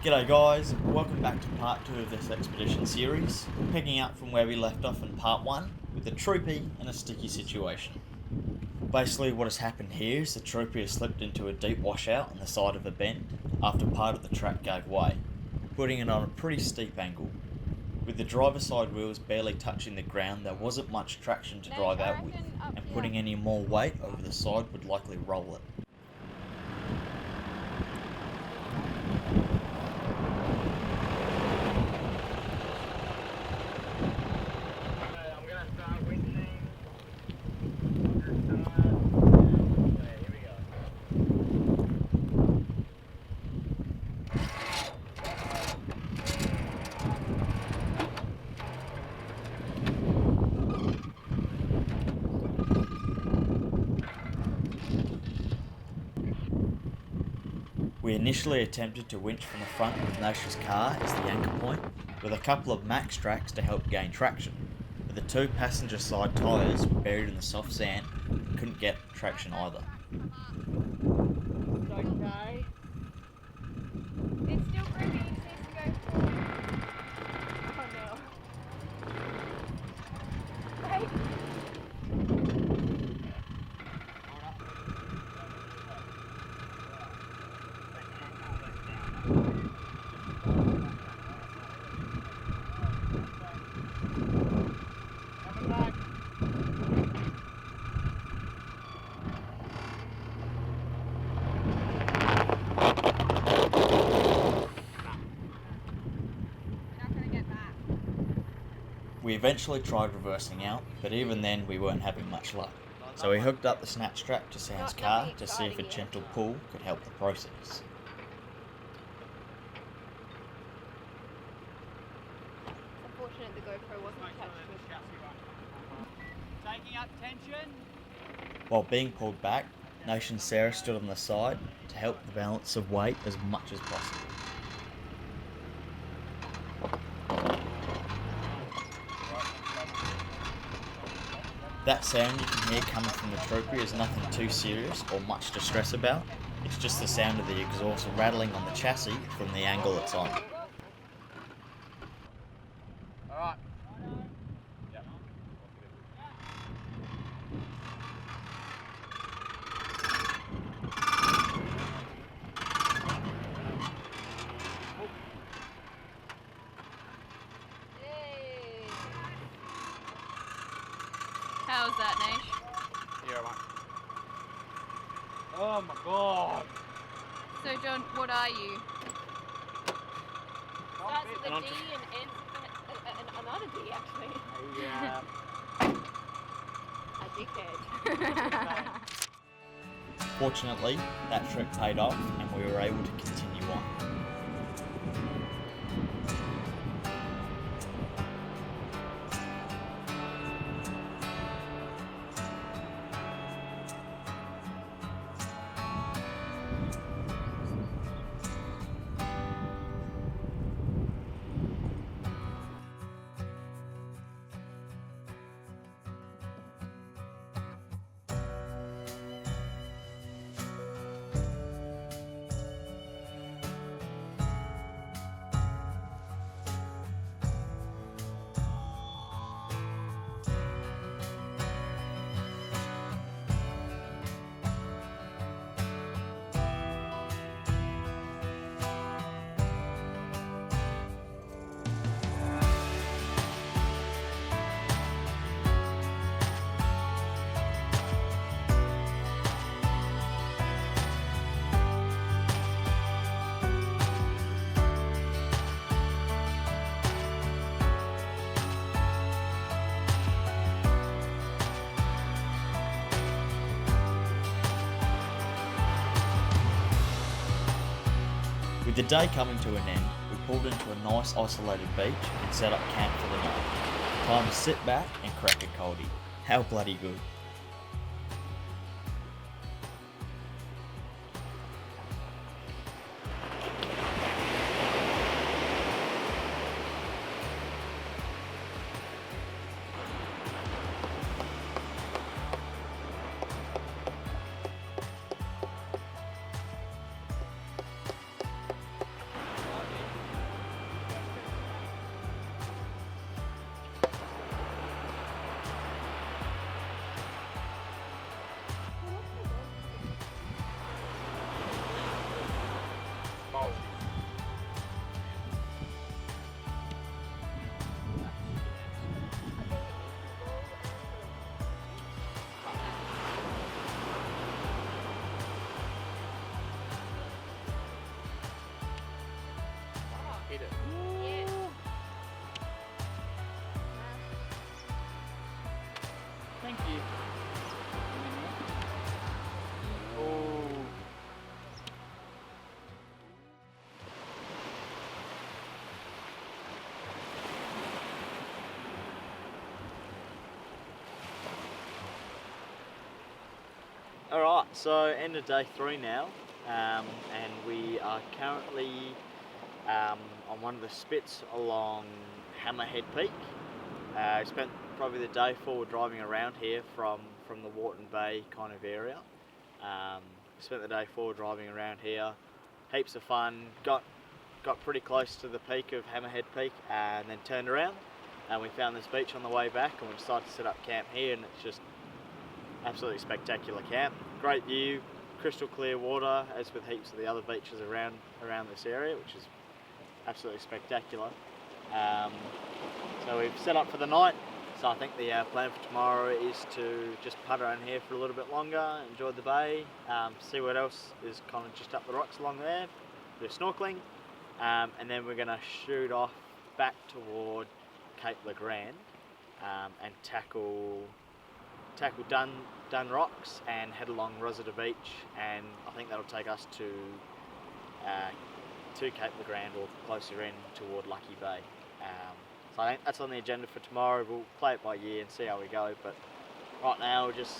G'day guys, welcome back to part 2 of this expedition series, picking up from where we left off in part 1 with the troopy in a sticky situation. Basically what has happened here is the troopy has slipped into a deep washout on the side of a bend after part of the track gave way, putting it on a pretty steep angle. With the driver's side wheels barely touching the ground, there wasn't much traction to drive out with, and putting any more weight over the side would likely roll it. We initially attempted to winch from the front with Nosh's car as the anchor point, with a couple of max tracks to help gain traction, but the two passenger side tyres were buried in the soft sand and couldn't get traction either. Okay. It's still groovy, it needs to go forward. Oh no. Wait. Coming back. We're not gonna get back. We eventually tried reversing out, but even then we weren't having much luck. So we hooked up the snatch strap to Sam's car to see if a gentle pull could help the process. It's unfortunate the GoPro wasn't attached with. Taking up tension. While being pulled back, Nosh and Sarah stood on the side to help the balance of weight as much as possible. That sound you can hear coming from the troopy is nothing too serious or much to stress about. It's just the sound of the exhaust rattling on the chassis from the angle it's on. Alright. Yay. How's that, Nash? Here, mate. Oh my god. So, John, what are you? Starts with And a I'm D and ends with another D, actually. Yeah. A dickhead. Fortunately, that trick paid off and we were able to continue on. With the day coming to an end, we pulled into a nice isolated beach and set up camp for the night. Time to sit back and crack a coldie. How bloody good. Alright, so end of day 3 now, and we are currently on one of the spits along Hammerhead Peak. I spent probably the day forward driving around here from the Wharton Bay kind of area. Spent the day forward driving around here, heaps of fun, got pretty close to the peak of Hammerhead Peak and then turned around and we found this beach on the way back and we decided to set up camp here, and it's just absolutely spectacular camp. Great view, crystal clear water, as with heaps of the other beaches around this area, which is absolutely spectacular. So we've set up for the night. So I think the plan for tomorrow is to just putt around here for a little bit longer, enjoy the bay, see what else is kind of just up the rocks along there, bit of snorkeling, and then we're going to shoot off back toward Cape LeGrand and tackle Dunn Rocks and head along Rosetta Beach, and I think that'll take us to Cape LeGrand or closer in toward Lucky Bay. So I think that's on the agenda for tomorrow. We'll play it by ear and see how we go, but right now we're just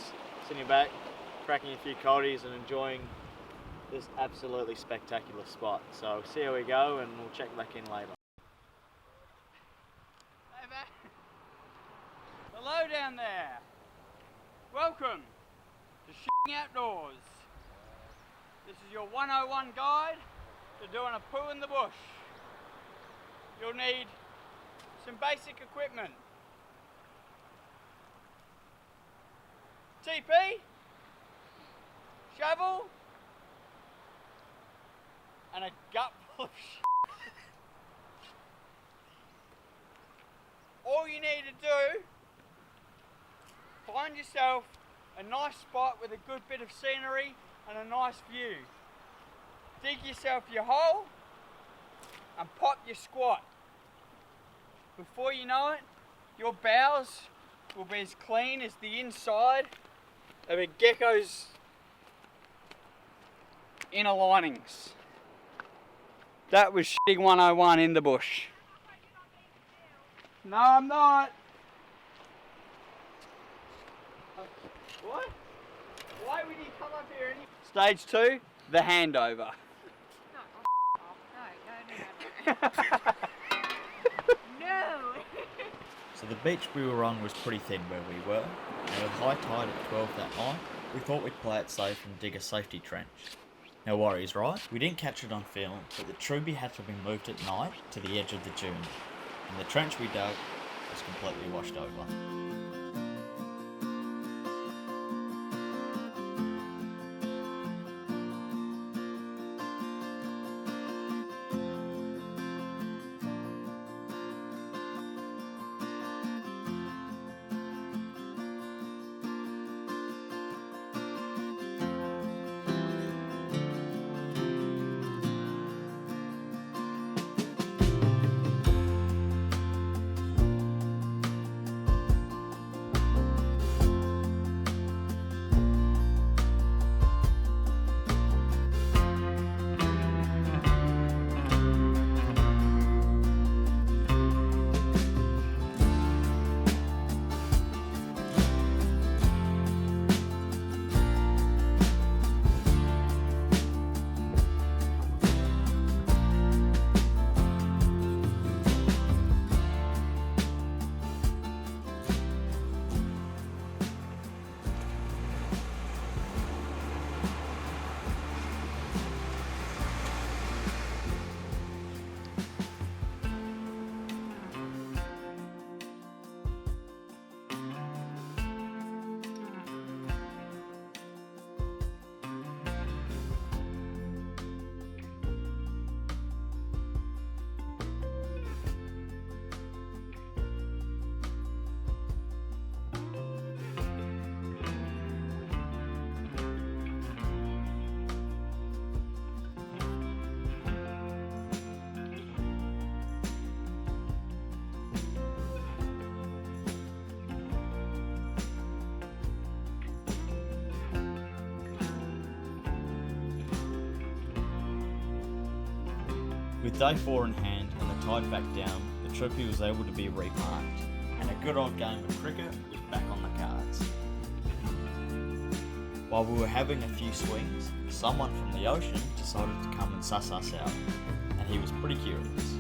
sitting back, cracking a few coldies and enjoying this absolutely spectacular spot. So see how we go and we'll check back in later. Hey mate. Hello down there. Welcome to Shitting Outdoors. This is your 101 guide to doing a poo in the bush. You'll need some basic equipment. TP, shovel, and a gut full of shit. All you need to do, find yourself a nice spot with a good bit of scenery and a nice view. Dig yourself your hole and pop your squat. Before you know it, your bowels will be as clean as the inside of a gecko's inner linings. That was Shitting 101 in the bush. No, I'm not. What? Why would you come up here? Stage 2, the handover. No! So the beach we were on was pretty thin where we were, and with high tide at 12 that night, we thought we'd play it safe and dig a safety trench. No worries, right? We didn't catch it on film, but the Truby had to be moved at night to the edge of the dune, and the trench we dug was completely washed over. With day 4 in hand and the tide back down, the Troopy was able to be remarked, and a good old game of cricket was back on the cards. While we were having a few swings, someone from the ocean decided to come and suss us out, and he was pretty curious.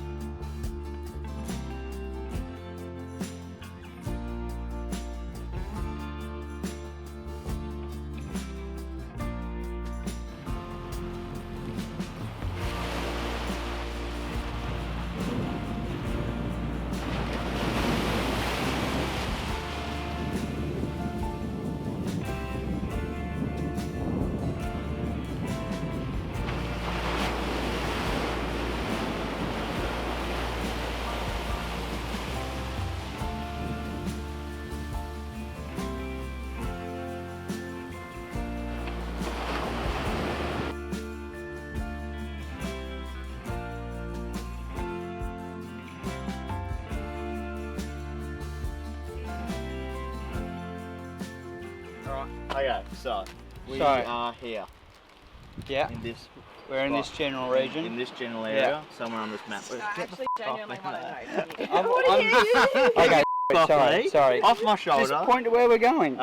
Okay, so we are here Yeah, in this we're in this general region. in this general area, somewhere on this map. I actually genuinely want to know. Okay, Off sorry. me, off my shoulder. Just point to where we're going.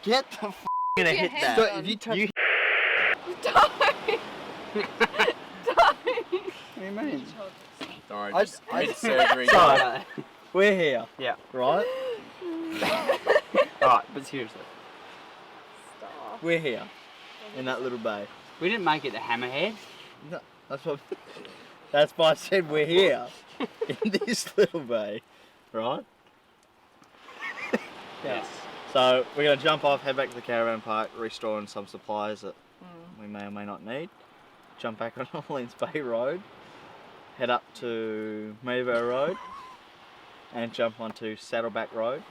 Get the f gonna Your hit head that. on. So if you touch, You Don't! what do you mean? Sorry, I- just I- mid-surgery. So, we're here. Yeah. Right? Alright, but seriously, Stop. We're here. In that little bay. we didn't make it the Hammerhead. No, that's why I said we're here. In this little bay. Right? Yes. So we're gonna jump off, head back to the caravan park, restoring some supplies that we may or may not need. Jump back on Orleans Bay Road, head up to Mayville Road, and jump onto Saddleback Road.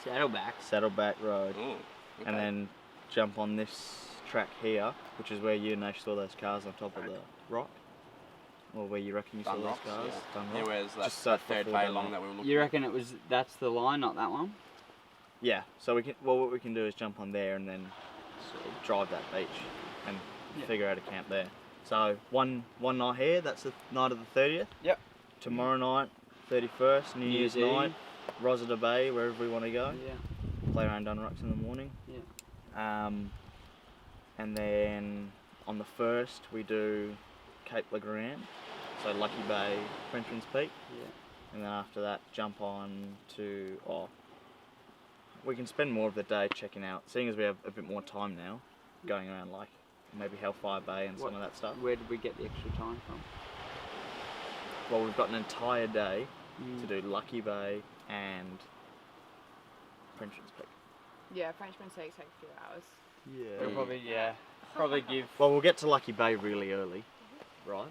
Saddleback Road, Oh, and then jump on this track here, which is where you and Nash saw those cars on top of the rock, or where you reckon you saw Dunn those Rocks, cars. yeah. Dunn Yeah, Rocks. where's that, Just that search third before bay Dunn long Rocks. that we were looking You reckon that's the line, not that one? Yeah, so we can. Well, what we can do is jump on there and then sort of drive that beach and Yeah. figure out a camp there. So one night here. That's the night of the 30th. Yep. Tomorrow night, 31st, New Year's Eve. night, Rosetta Bay, wherever we want to go. Yeah. Play around Dunn Rocks in the morning. Yeah. And then on the 1st we do Cape Legrand, so Lucky Bay, Frenchman's Peak. Yeah. And then after that, jump on to, we can spend more of the day checking out, seeing as we have a bit more time now, going around like maybe Hellfire Bay and some of that stuff. Where did we get the extra time from? Well, we've got an entire day Mm. to do Lucky Bay and Frenchman's Peak. Yeah, Frenchman's takes like a few hours. Yeah. We'll probably give. Well, we'll get to Lucky Bay really early, right?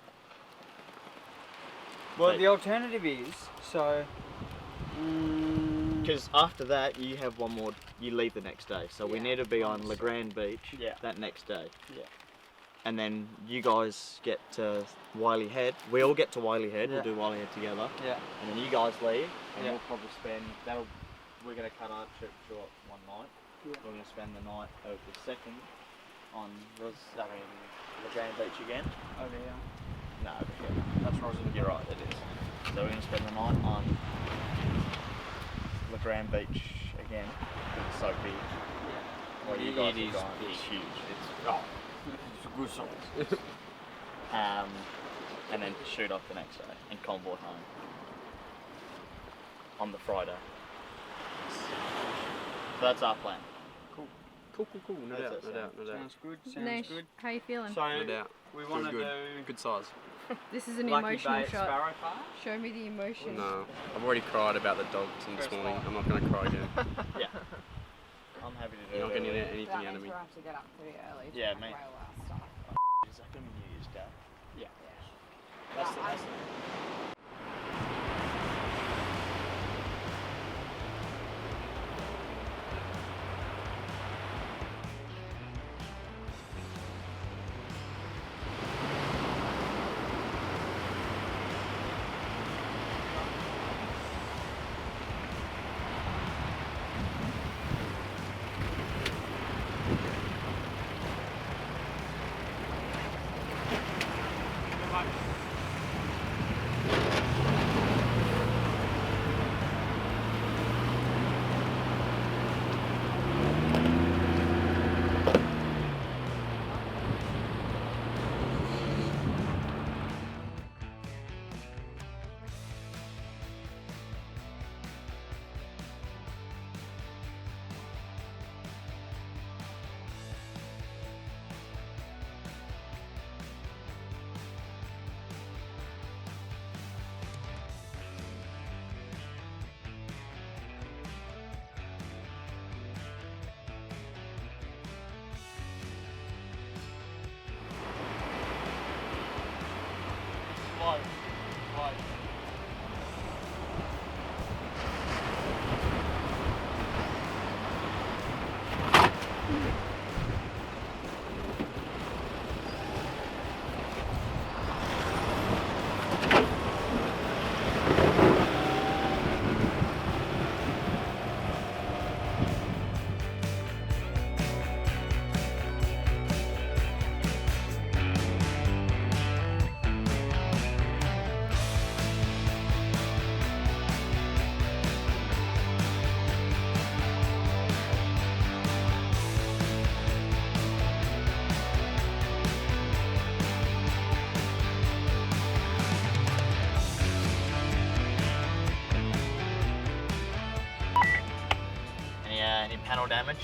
Well, But- the alternative is so. Because after that, you have one more, you leave the next day. So we Yeah. need to be on Legrand Beach Yeah. that next day. Yeah. And then you guys get to Wylie Head. We all get to Wylie Head. Yeah. We'll do Wylie Head together. Yeah. And then you guys leave, and Yeah. we'll probably spend. We're gonna cut our trip short one night. Yeah. We're gonna spend the night of the 2nd on Legrand Beach again. Over here. No, over here. That's Rosetta. You're right, it is. So we're gonna spend the night on Legrand Beach again. It's so big. Well, you guys It have is gone. big. It's huge. It's a good size. And then shoot off the next day and convoy home on the Friday. So that's our plan. Cool. No That's doubt, it, no doubt, no doubt. Sounds good. Sounds Nash, good. how you feeling? So No doubt. we want to Good, do good size. This is an Lucky emotional Bay at shot. Sparrow Park. Show me the emotion. No, I've already cried about the dogs this First morning. one. I'm not going to cry again. Yeah. I'm happy to do You're not it. getting early. anything That out of means me. we'll have to get up pretty early to Yeah, pack mate. away all our stuff. Is that going to be New Year's Day? Yeah. That's the, Yeah, that's the, Any panel damage?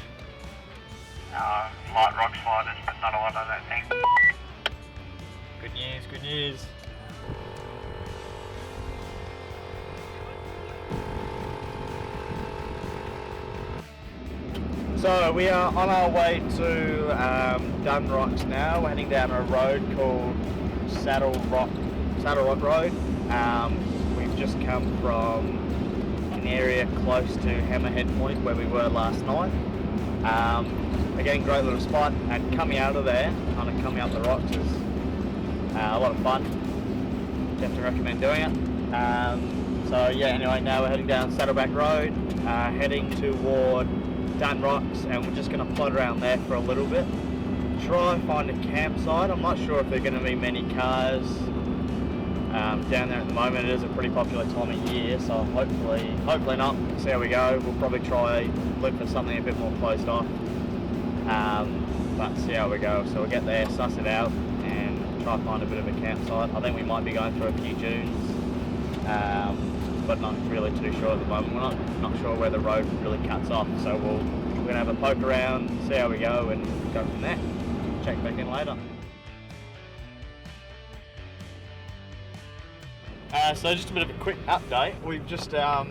Light rock sliders, but not a lot, I don't think. Good news, good news. So we are on our way to Dunn Rocks now. We're heading down a road called Saddle Rock Road. We've just come from an area close to Hammerhead Point where we were last night. We're getting a great little spot, and coming out of there, kind of coming up the rocks, is a lot of fun. Definitely recommend doing it. So yeah, anyway, now we're heading down Saddleback Road, heading toward Dunn Rocks, and we're just going to plod around there for a little bit. Try and find a campsite. I'm not sure if there are going to be many cars down there at the moment. It is a pretty popular time of year, so hopefully not. See how we go. We'll probably try look for something a bit more closed off, but see how we go. So we'll get there, suss it out, and try and find a bit of a campsite. I think we might be going through a few dunes, but not really too sure at the moment. We're not sure where the road really cuts off, so we're gonna have a poke around, see how we go, and go from there. Check back in later. So just a bit of a quick update. We've just spent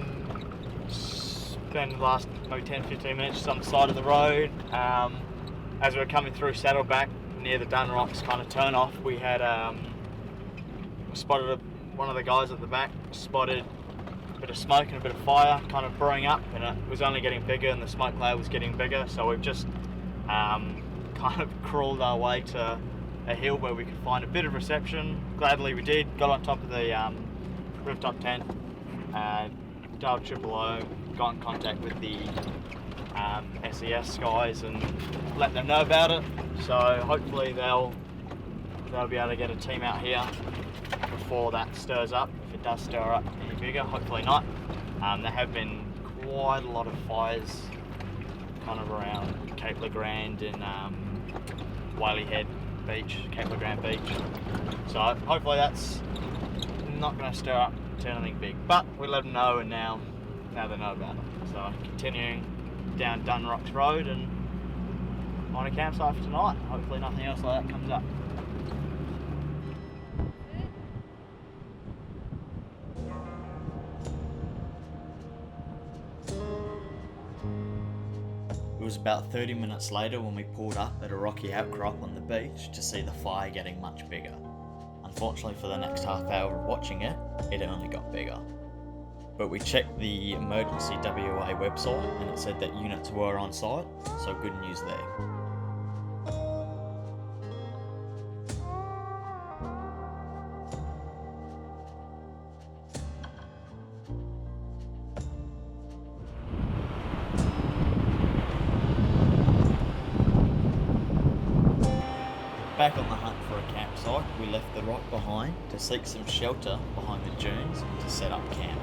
the last maybe 10-15 minutes just on the side of the road. As we were coming through Saddleback near the Dunn Rocks kind of turn off, we had spotted one of the guys at the back spotted a bit of smoke and a bit of fire kind of brewing up, and it was only getting bigger and the smoke layer was getting bigger, so we've just kind of crawled our way to a hill where we could find a bit of reception. Gladly we did. Got on top of the rooftop tent, dialed 000, got in contact with the SES guys and let them know about it. So hopefully they'll be able to get a team out here before that stirs up. If it does stir up any bigger, hopefully not. There have been quite a lot of fires kind of around Cape LeGrand and Wylie Head Beach, Cape LeGrand Beach. So hopefully that's not going to stir up to anything big. But we let them know, and now they know about it. So continuing down Dunn Rocks Road and on a campsite for tonight. Hopefully nothing else like that comes up. It was about 30 minutes later when we pulled up at a rocky outcrop on the beach to see the fire getting much bigger. Unfortunately for the next half hour of watching it, it only got bigger. But we checked the emergency WA website and it said that units were on site, so good news there. Back on the hunt for a campsite, we left the rock behind to seek some shelter behind the dunes to set up camp.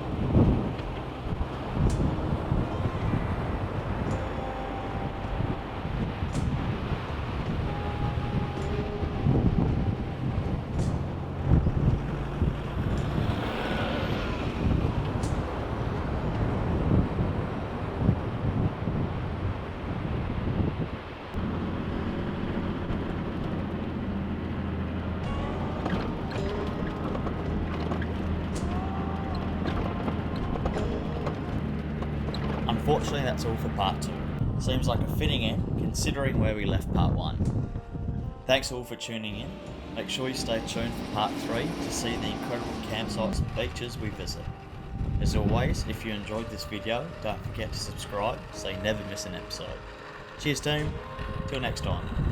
Unfortunately, that's all for part 2. Seems like a fitting end, considering where we left part 1. Thanks all for tuning in. Make sure you stay tuned for part 3 to see the incredible campsites and beaches we visit. As always, if you enjoyed this video, don't forget to subscribe so you never miss an episode. Cheers team, till next time.